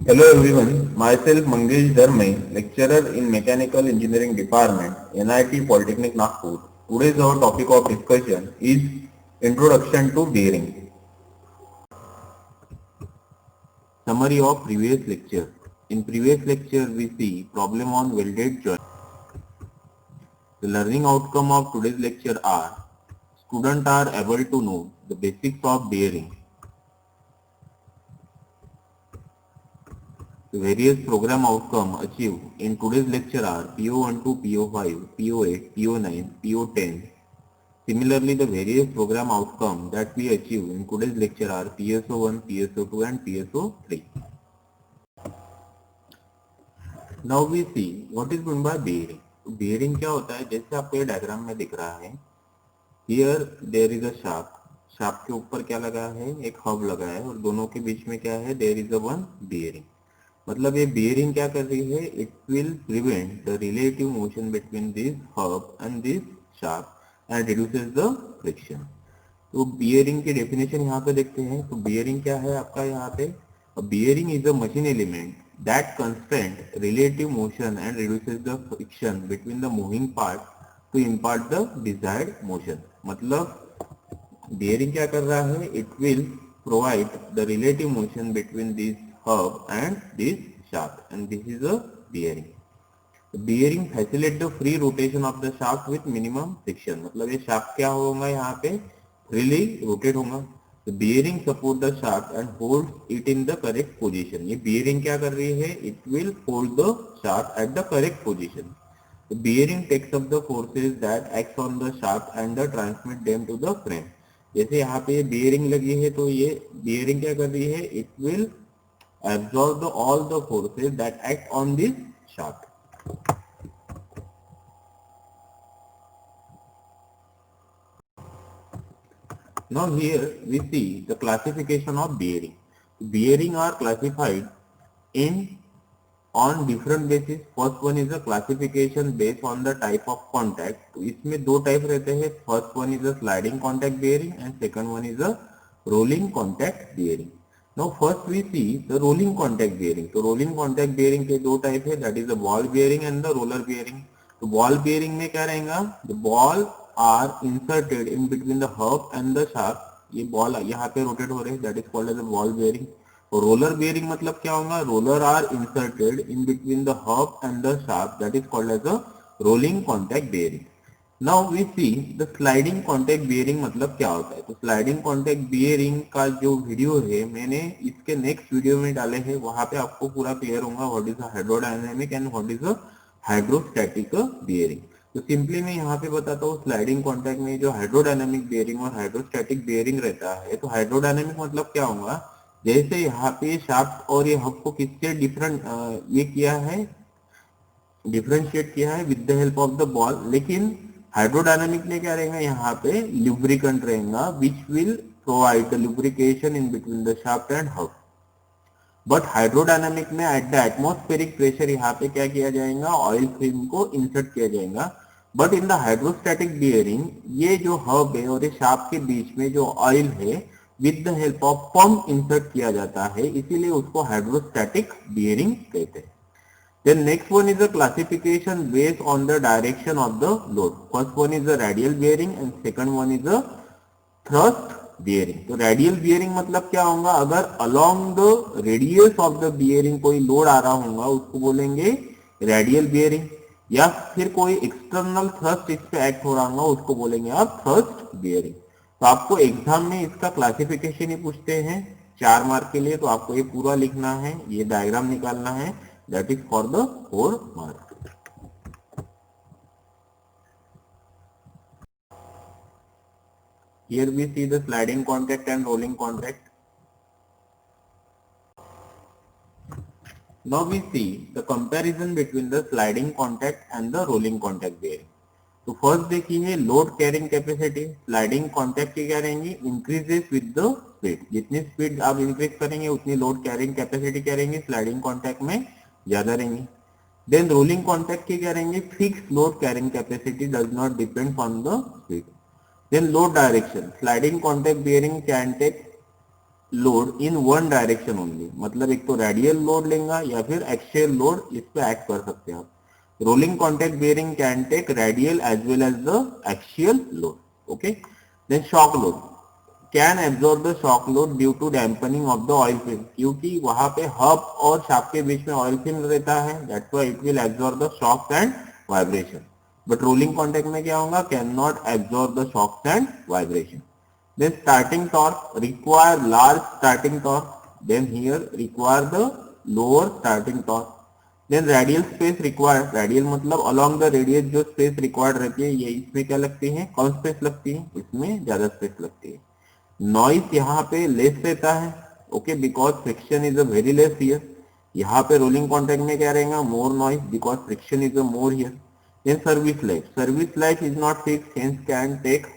Hello everyone, myself Mangesh Dharmai, lecturer in Mechanical Engineering Department, NIT Polytechnic Nagpur. Today's our topic of discussion is Introduction to Bearing. Summary of previous lecture. In previous lecture we see problem on welded joint. The learning outcome of today's lecture are students are able to know the basics of bearing. The various program outcome achieved in today's lecture are PO12, PO5, PO8, PO9, PO10. Similarly, the various program outcome that we achieve in today's lecture are PSO1, PSO2 and PSO3. Now we see what is meant by bearing. Bearing क्या होता है? जैसे आपको ये diagram में दिख रहा है, here there is a shaft. Shaft के ऊपर क्या लगा है? एक हब लगा है और दोनों के बीच में क्या है? There is a one bearing. मतलब ये bearing क्या कर रही है? It will prevent the relative motion between this hub and this shaft and reduces the friction. तो bearing की definition यहाँ पे देखते हैं. तो bearing क्या है आपका यहाँ पे? A bearing is a machine element that constrains relative motion and reduces the friction between the moving parts to impart the desired motion. मतलब bearing क्या कर रहा है? It will provide the relative motion between this hub and this shaft, and this is a bearing. The bearing facilitate the free rotation of the shaft with minimum friction. मतलब ये shaft क्या होगा यहाँ पे? Freely rotate होगा. The bearing support the shaft and holds it in the correct position. ये bearing क्या कर रही है? It will hold the shaft at the correct position. The bearing takes up the forces that acts on the shaft and the transmit them to the frame. जैसे यहाँ पे bearing लगी है तो ये bearing क्या कर रही है? It will absorb all the forces that act on this shaft. Now here we see the classification of bearing. Bearing are classified in on different basis. First one is a classification based on the type of contact. तो इसमें दो type रहते हैं. First one is a sliding contact bearing and second one is a rolling contact bearing. Now first we see the rolling contact bearing. तो rolling contact bearing के दो type है, that is the ball bearing and the roller bearing. तो ball bearing में क्या रहेगा? The ball are inserted in between the hub and the shaft. ये ball यहाँ पे rotate हो रहे हैं, that is called as a ball bearing. और roller bearing मतलब क्या होगा? Roller are inserted in between the hub and the shaft, that is called as a rolling contact bearing. Now we see the sliding contact bearing मतलब क्या होता है. तो sliding contact bearing का जो वीडियो है मैंने इसके नेक्स्ट वीडियो में डाले हैं, वहां पे आपको पूरा क्लियर होगा what is hydrodynamic and what is hydrostatic bearing. तो सिंपली मैं यहाँ पे बताता हूँ स्लाइडिंग कॉन्टैक्ट में जो हाइड्रोडायनेमिक बेयरिंग और हाइड्रोस्टैटिक बेयरिंग रहता है. तो हाइड्रोडायनेमिक मतलब क्या होगा? जैसे यहाँ पे शाफ्ट और ये हब को किससे डिफरेंट ये किया है, डिफरेंशिएट किया है with the help of the ball. लेकिन हाइड्रोडायनामिक में क्या रहेगा? यहाँ पे लुब्रिकेंट रहेगा which will provide the lubrication in between the shaft and hub. But hydrodynamic में एट द एटमॉस्फेरिक प्रेशर यहाँ पे क्या किया जाएगा? ऑयल फिल्म को इंसर्ट किया जाएगा. But in the hydrostatic bearing ये जो हब है और ये शाफ्ट के बीच में जो ऑयल है with the help of pump insert किया जाता है, इसीलिए उसको हाइड्रोस्टैटिक बियरिंग कहते हैं. Then next one is a classification based on the direction of the load. First one is a radial bearing and second one is a thrust bearing. तो radial bearing मतलब क्या होगा? अगर along the radius of the bearing कोई load आ रहा होगा उसको बोलेंगे radial bearing. या फिर कोई एक्सटर्नल थ्रस्ट इस पे एक्ट हो रहा होगा उसको बोलेंगे आप थ्रस्ट बेयरिंग. तो आपको एग्जाम में इसका क्लासिफिकेशन ही पूछते हैं 4 मार्क के लिए, तो आपको ये पूरा लिखना है, ये डायग्राम निकालना है, that is for the 4 marks. Here we see the sliding contact and rolling contact. Now we see the comparison between the sliding contact and the rolling contact bearing. तो फर्स्ट देखिए load carrying capacity. Sliding contact की क्या रहेंगी? Increases with the speed. जितनी speed आप increase करेंगे उतनी load carrying capacity क्या रहेंगी? स्लाइडिंग कॉन्टैक्ट में ज्यादा रहेंगी. देन रोलिंग कॉन्टैक्ट की क्या रहेंगे? Fix load carrying capacity does not depend on the speed. Then load direction. Sliding contact bearing can take load in one direction only, मतलब एक तो रेडियल लोड लेगा या फिर एक्सियल लोड इस पे एक्ट कर सकते हैं आप. Rolling contact bearing can take radial as well as the axial load. Okay. Then shock load can absorb the shock load due to damping of the oil film, क्योंकि वहां पे hub और शाफ्ट के बीच में ऑयल फिल्म रहता है, that's why it will absorb the shocks and vibration. But rolling contact में क्या होगा, can not absorb the shocks and vibration. Then starting torque require large starting torque. Then here require the lower starting torque. Then radial space required. Radial मतलब along the radius जो space required रहती है, ये इसमें क्या लगती है, कम space लगती है, इसमें ज्यादा space लगती है. Noise यहाँ पे less रहता है, okay, because friction is a very less here. यहाँ पे rolling contact में क्या रहेगा, more noise because friction is a more here. Then service life. Service life is not fixed, hence can take.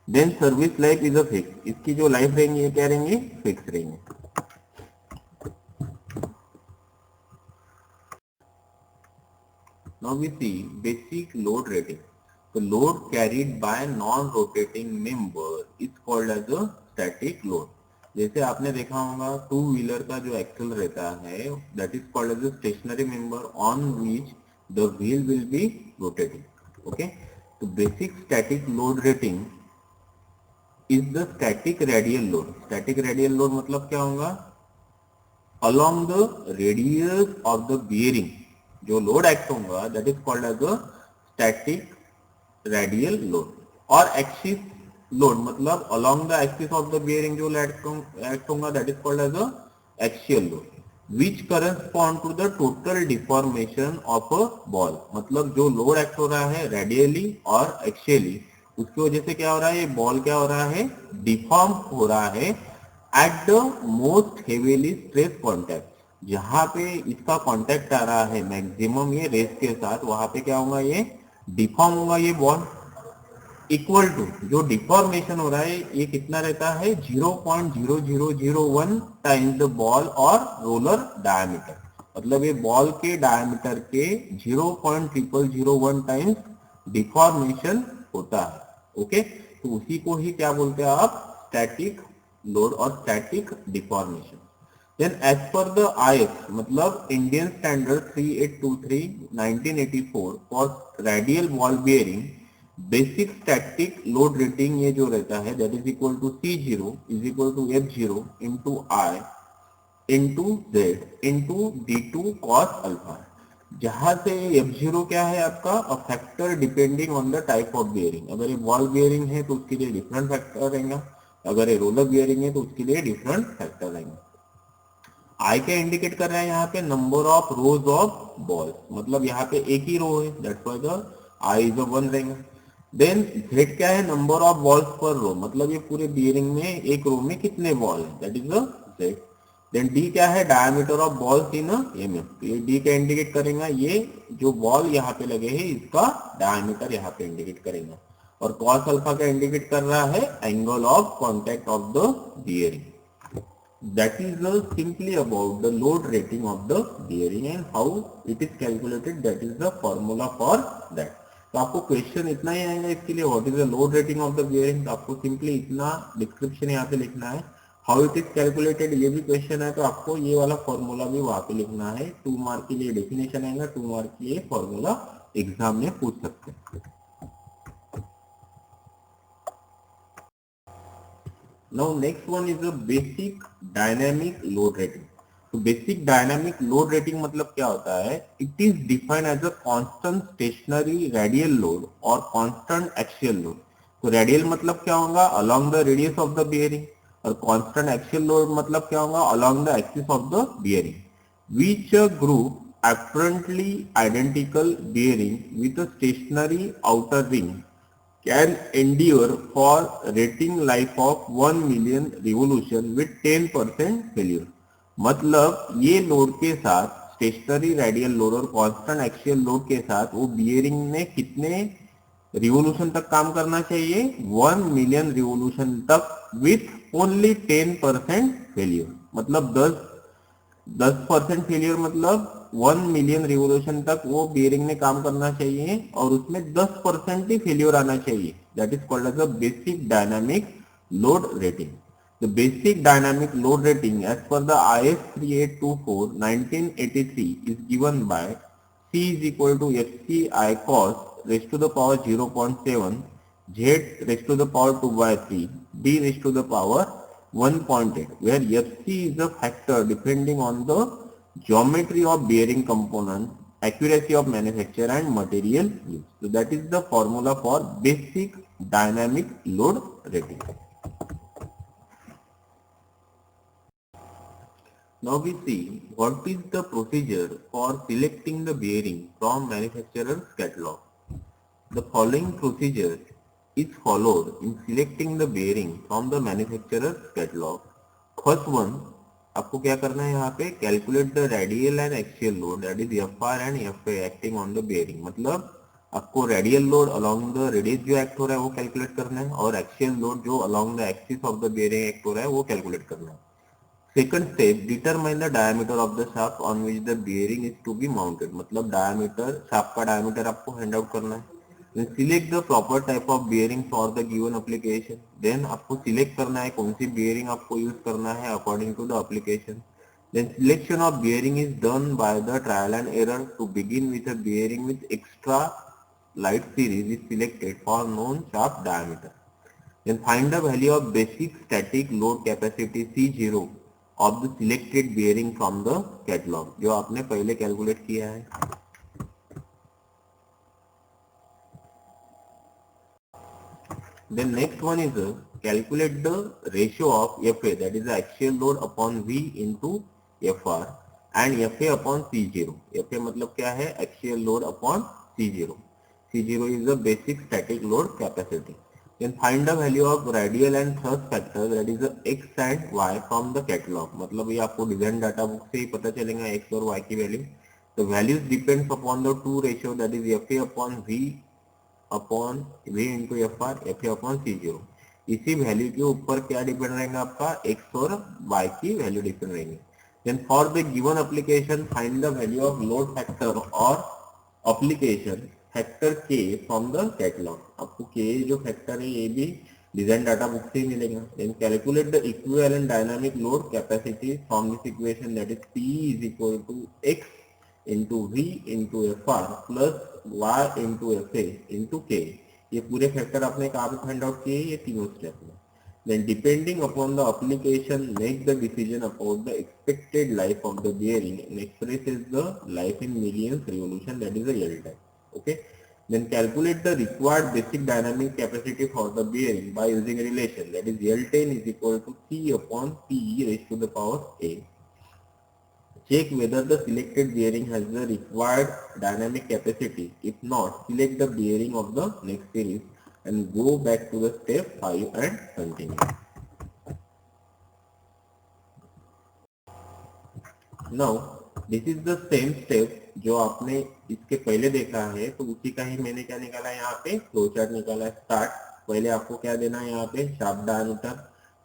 Then service life is a fix, इसकी जो life रहेंगी ये क्या रहेंगे, फिक्स रहेंगे. Now we see basic load rating. तो load carried by non rotating member is called as a static load. जैसे आपने देखा होगा टू व्हीलर का जो एक्सल रहता है that is called as a stationary member on which the wheel will be rotating. Okay. तो basic static load rating is the static radial load. Static radial load मतलब क्या होगा, along the radius of the bearing जो load act होगा that is called as a static radial load. और axis load मतलब along the axis of the bearing जो act होगा that is called as a axial load, which correspond to the total deformation of a ball. मतलब जो load act हो रहा है radially और एक्सियली, उसकी वजह से क्या हो रहा है, ये बॉल क्या हो रहा है, डिफॉर्म हो रहा है at the most heavily stress contact. जहां पे इसका कॉन्टैक्ट आ रहा है मैक्सिमम ये रेस के साथ, वहां पे क्या होगा, ये डिफॉर्म होगा ये बॉल. इक्वल टू जो डिफॉर्मेशन हो रहा है ये कितना रहता है, 0.0001 टाइम्स द बॉल और रोलर डायमीटर. मतलब ये बॉल के डायमीटर के 0.0001 टाइम्स डिफॉर्मेशन होता है. ओके. तो उसी को ही क्या बोलते हैं आप, स्टैटिक लोड और static deformation. Then as per the IS मतलब Indian standard 3823 1984 for radial ball bearing, basic static load rating ये जो रहता है that is equal to C0 is equal to F0 into I into Z into D2 cos alpha. जहां से F0 क्या है आपका, a factor depending on the type of bearing. अगर ये बॉल बियरिंग है तो उसके लिए डिफरेंट फैक्टर रहेगा, अगर ये रोलर बियरिंग है तो उसके लिए डिफरेंट फैक्टर रहेंगे. आई क्या इंडिकेट कर रहा है यहाँ पे, number of rose of ball, मतलब यहाँ पे एक ही रो है that's why the I is 1 रहेगा. देन Z क्या है, नंबर ऑफ बॉल्स पर रो, मतलब ये पूरे बियरिंग में एक रो में कितने बॉल है दैट इज द Z. देन D क्या है, diameter of balls in mm. तो ये D क्या इंडिकेट करेगा, ये जो बॉल यहाँ पे लगे हैं इसका डायमीटर यहाँ पे इंडिकेट करेगा. और cos अल्फा क्या इंडिकेट कर रहा है, angle of contact of the bearing. That is simply about the load rating of the bearing and how it is calculated. That is the formula for that. तो आपको question इतना ही आएगा इसके लिए, what is the load rating of the bearing. तो आपको simply इतना description यहाँ पे लिखना है. हाउ इट इज कैलकुलेटेड ये भी क्वेश्चन है, तो आपको ये वाला फॉर्मूला भी वहां पे लिखना है. 2 मार्क के लिए डेफिनेशन आएगा, 2 मार्क के लिए फॉर्मूला एग्जाम में पूछ सकते हैं. Now next one is a basic dynamic load rating. तो बेसिक डायनामिक लोड रेटिंग मतलब क्या होता है, it is defined as a constant stationary radial load और कांस्टेंट एक्सियल लोड. तो रेडियल मतलब क्या होगा, along the radius of the bearing, और कांस्टेंट एक्सियल लोड मतलब क्या होगा, along the axis of the bearing. Which group apparently identical bearing with a stationary outer ring can endure for rating life of 1 million revolution with 10% failure. मतलब ये load के साथ stationery radial load और constant axial load के साथ वो bearing में कितने रिवोल्यूशन तक काम करना चाहिए, 1 मिलियन रिवोल्यूशन तक विथ ओनली 10% फेलियर. मतलब 10% फेलियर मतलब 1 मिलियन रिवोल्यूशन तक वो बियरिंग में काम करना चाहिए और उसमें 10% ही फेलियर आना चाहिए. That is called as a basic dynamic load rating. The basic dynamic load rating as per the IS 3824 1983 is given by C is equal to FCI cos raised to the power 0.7, Z raised to the power 2 by 3, D raised to the power 1.8, where FC is a factor depending on the geometry of bearing component, accuracy of manufacture and material use. So that is the formula for basic dynamic load rating. Now we see what is the procedure for selecting the bearing from manufacturer's catalog. The following procedure is followed in selecting the bearing from the manufacturer's catalog. First one, आपको क्या करना है यहाँ पे calculate the radial and axial load, that is FR and FA acting on the bearing. मतलब आपको radial load along the radius जो act हो रहा है वो calculate करना है और axial load जो along the axis of the bearing act हो रहा है वो calculate करना है. Second step, determine the diameter of the shaft on which the bearing is to be mounted. मतलब diameter, shaft का diameter आपको hand out करना है. Then select the proper type of bearing for the given application. Then आपको select करना है कौन सी bearing आपको use करना है according to the application. Then selection of bearing is done by the trial and error. To begin with, a bearing with extra light series is selected for known shaft diameter. Then find the value of basic static load capacity C0 of the selected bearing from the catalog, जो आपने पहले calculate किया है. Then next one is calculate the ratio of FA, that is the axial load upon V into FR and FA upon C0. FA मतलब क्या है? Axial load upon C0. C0 is the basic static load capacity. Then find the value of radial and thrust factor, that is the X and Y from the catalog. मतलब ये आपको design data book से ही पता चलेगा X और Y की value. The values depends upon the two ratio, that is FA upon V into FR, FA upon C0. इसी value के ऊपर क्या डिपेंड रहेगा आपका X और Y की वैल्यू डिपेंड रहेंगे. Then for the given application, find the value of load factor or application factor K from the catalog. आपको K जो factor है ये भी डिजाइन डाटा बुक से ही मिलेगा. Then calculate the equivalent dynamic load capacity from this equation, that is P is equal to X into V into FR plus Y into FA into K. ये पूरे factor आपने कहाँ पे find out किए? ये तीनों स्टेप में. Then depending upon the application, make the decision about the expected life of the bearing and expresses the life in millions revolution, that is the L time. Okay. Then calculate the required basic dynamic capacity for the bearing by using a relation, that is L10 is equal to C upon P raised to the power A. Check whether the selected bearing has the required dynamic capacity. If not, select the bearing of the next series and go back to the step 5 and continue. Now, this is the same step जो आपने इसके पहले देखा है, तो उसी का ही मैंने क्या निकाला है यहाँ पे फ्लो चार्ट निकाला है. स्टार्ट पहले आपको क्या देना है यहाँ पे shaft diameter,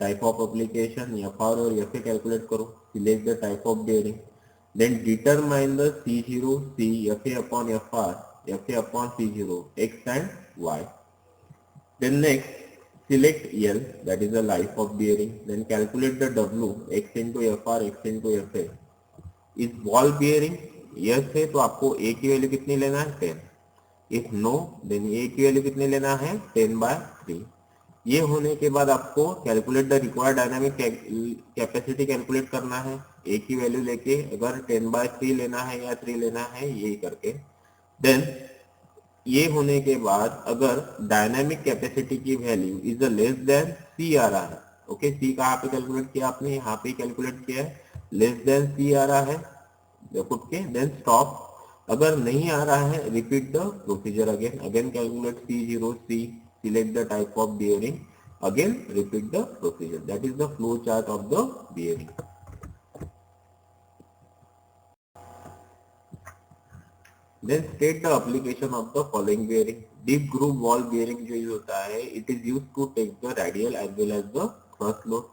type of application, FR और FA कैलकुलेट करो. Select the type of bearing. Then determine the C0, C, FA upon FR, FA upon C0, X and Y. Then next, select L, that is the life of bearing. Then calculate the W, X into FR, X into FA. Is ball bearing? Yes है तो आपको A की value कितनी लेना है? 10. If no, then A की value कितनी लेना है? 10/3. ये होने के बाद आपको calculate the required dynamic capacity calculate करना है. ए की वैल्यू लेके अगर 10/3 लेना है या 3 लेना है ये करके. देन ये होने के बाद अगर डायनामिक कैपेसिटी की वैल्यू इज लेस देन सी आ रहा है. ओके, सी कहाँ पे कैलकुलेट किया आपने? यहाँ पे कैलकुलेट किया है. लेस देन सी आ रहा है पुट के, देन स्टॉप. अगर नहीं आ रहा है repeat the procedure again calculate C0, C. Select the type of bearing, again repeat the procedure. That is the flow chart of the bearing. Then state the application of the following bearing. Deep groove ball bearing जो use होता है, it is used to take the radial as well as the thrust load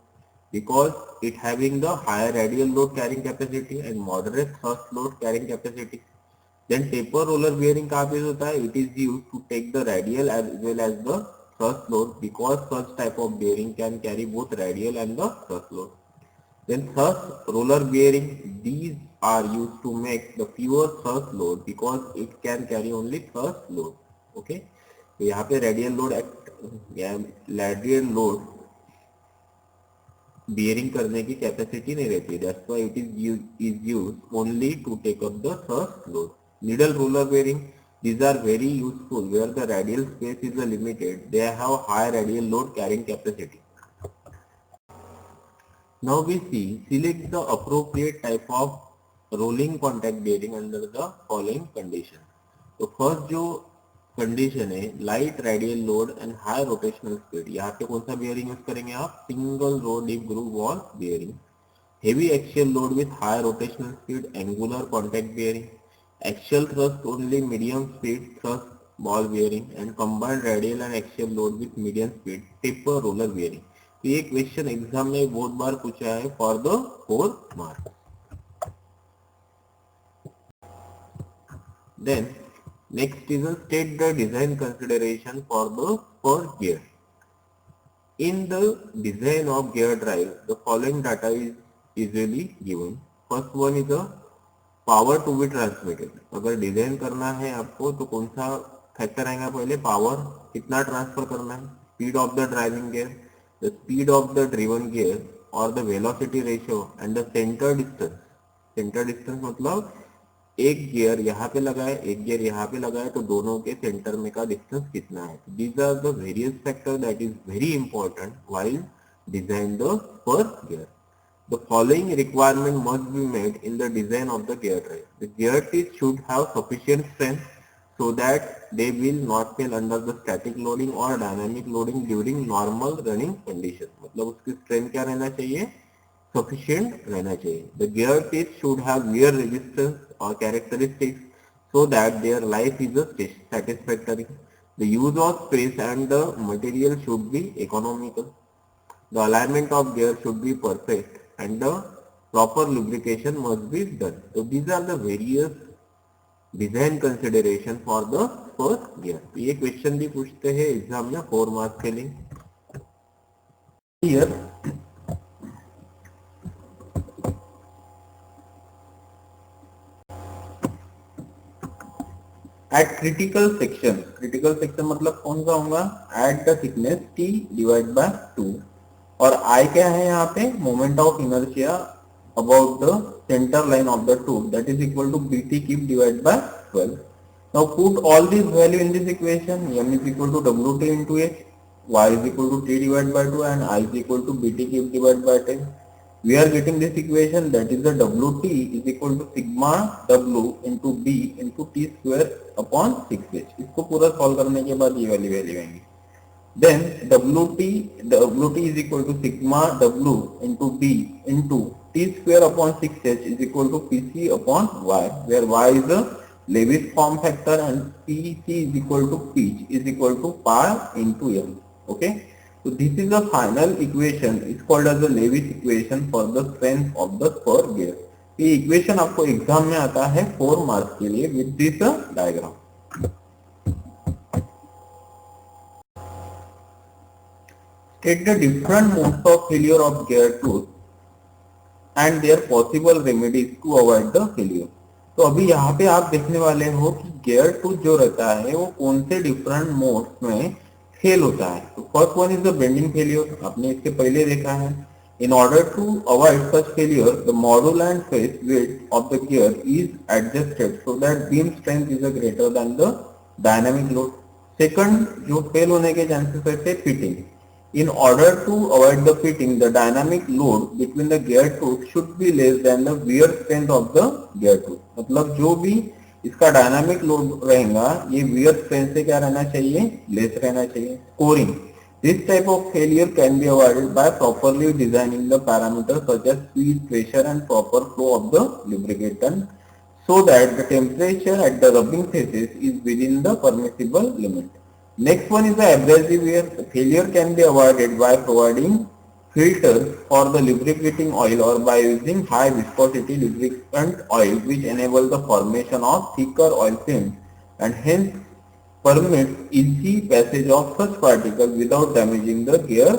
because it having the higher radial load carrying capacity and moderate thrust load carrying capacity. Then taper roller bearing कहाँ पे होता है? It is used to take the radial as well as the thrust load because such type of bearing can carry both radial and the thrust load. Then thrust roller bearing, these are used to make the fewer thrust load because it can carry only thrust load. Okay, तो यहाँ पे radial load bearing करने की capacity नहीं रहती है. That's why it is used only to take up the thrust load. Needle roller bearing, these are very useful where the radial space is limited. They have high radial load carrying capacity. Now we see, select the appropriate type of rolling contact bearing under the following condition. तो first जो condition है light radial load and high rotational speed, यहाँ पे कौन सा bearing use करेंगे आप? Single row deep groove ball bearing. Heavy axial load with high rotational speed angular contact bearing. Axial thrust only medium speed thrust ball bearing and combined radial and axial load with medium speed taper roller bearing. तो ये question exam में बहुत बार पूछा है for the 4 marks. Then next is a state the design consideration for the per gear. In the design of gear drive, the following data is usually given. First one is a power to be transmitted. अगर design करना है आपको तो कौन सा factor आएगा? पहले power कितना ट्रांसफर करना है, speed of the driving gear, the speed of the driven gear और the velocity ratio and the centre distance. Centre distance मतलब एक गियर यहाँ पे लगाए एक गियर यहाँ पे लगाए तो दोनों के सेंटर में का डिस्टेंस कितना है. These are the various factor that is very important while design the spur gear. The following requirement must be made in the design of the gear drive. The gear teeth should have sufficient strength so that they will not fail under the static loading or dynamic loading during normal running condition. मतलब उसकी strength क्या रहना चाहिए? Sufficient रहना चाहिए. The gear teeth should have wear resistance or characteristics so that their life is satisfactory. The use of space and the material should be economical. The alignment of gear should be perfect and the proper lubrication must be done. So these are the various design consideration for the first gear. तो ये question भी पूछते हैं exam में 4 marks के लिए. Here at critical section मतलब कौन सा होगा? At the thickness T divided by 2 और I क्या है यहाँ पे? Moment of inertia about the center line of the tube that is equal to BT cube divided by 12. Now put all these value in this equation. M is equal to WT into H, Y is equal to T divided by 2 and I is equal to BT cube divided by 10. We are getting this equation that is the WT is equal to sigma W into B into T square upon 6H. इसको पूरा solve करने के बाद ये वाली value आएंगी. Then WT is equal to sigma W into B into T square upon 6H is equal to PC upon Y, where Y is the Lewis form factor and PC is equal to pitch is equal to pi into M. Okay, so this is the final equation. It's called as the Lewis equation for the strength of the spur gear. ये equation आपको exam में आता है 4 marks के लिए with this diagram. State the different modes of failure of gear tooth and their possible remedies to avoid the failure. तो अभी यहाँ पे आप देखने वाले हो कि गियर टूथ जो रहता है वो कौन से डिफरेंट मोड्स में फेल होता है. तो first one is the bending failure. आपने इसके पहले देखा है. In order to avoid such failure, the module and face weight of the gear is adjusted so that beam strength is greater than the dynamic load. Second, जो fail होने के chances रहते हैं fitting. In order to avoid the fitting, the dynamic load between the gear tooth should be less than the wear strength of the gear tooth. मतलब जो भी इसका dynamic load रहेगा ये wear strength से क्या रहना चाहिए? लेस रहना चाहिए. Scoring. This type of failure can be avoided by properly designing the parameters such as speed, pressure and proper flow of the lubricant so that the temperature at the rubbing faces is within the permissible limit. Next one is the abrasive wear. The failure can be avoided by providing filters for the lubricating oil or by using high viscosity lubricant oil which enable the formation of thicker oil films and hence permits easy passage of such particles without damaging the gear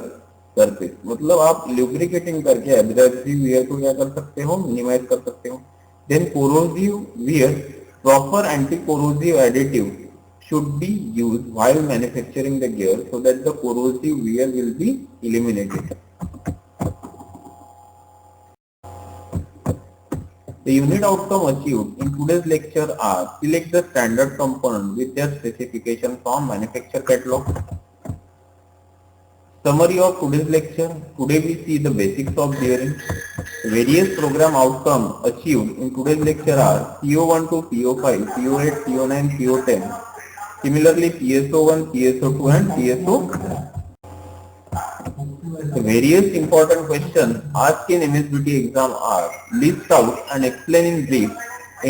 surface. मतलब आप lubricating करके abrasive wear को क्या कर सकते हो, minimize कर सकते हो. Then corrosive wear, proper anti-corrosive additive should be used while manufacturing the gear so that the corrosive wear will be eliminated. The unit outcome achieved in today's lecture are: select the standard component with their specification from manufacturer catalog. Summary of today's lecture. Today we see the basics of bearing. Various program outcomes achieved in today's lecture are PO1 to PO5, PO8, PO9, PO10. Similarly PSO1, PSO2 and PSO. The various important questions asked in MSBT exam are: list out and explain in brief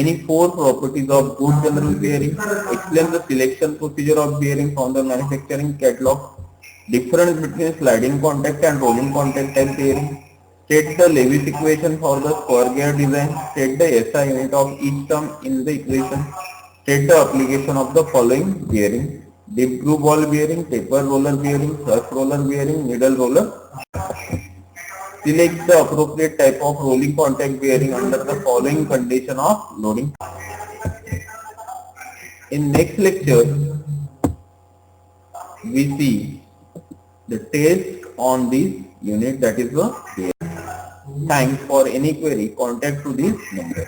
any 4 properties of good general bearing, explain the selection procedure of bearing from the manufacturing catalog, difference between sliding contact and rolling contact type bearing, state the Lewis equation for the spur gear design, state the SI unit of each term in the equation, state the application of the following bearing: deep groove ball bearing, taper roller bearing, thrust roller bearing, needle roller. Select the appropriate type of rolling contact bearing under the following condition of loading. In next lecture, we see the test on this unit, that is the bearing. Thanks. For any query, contact to this number.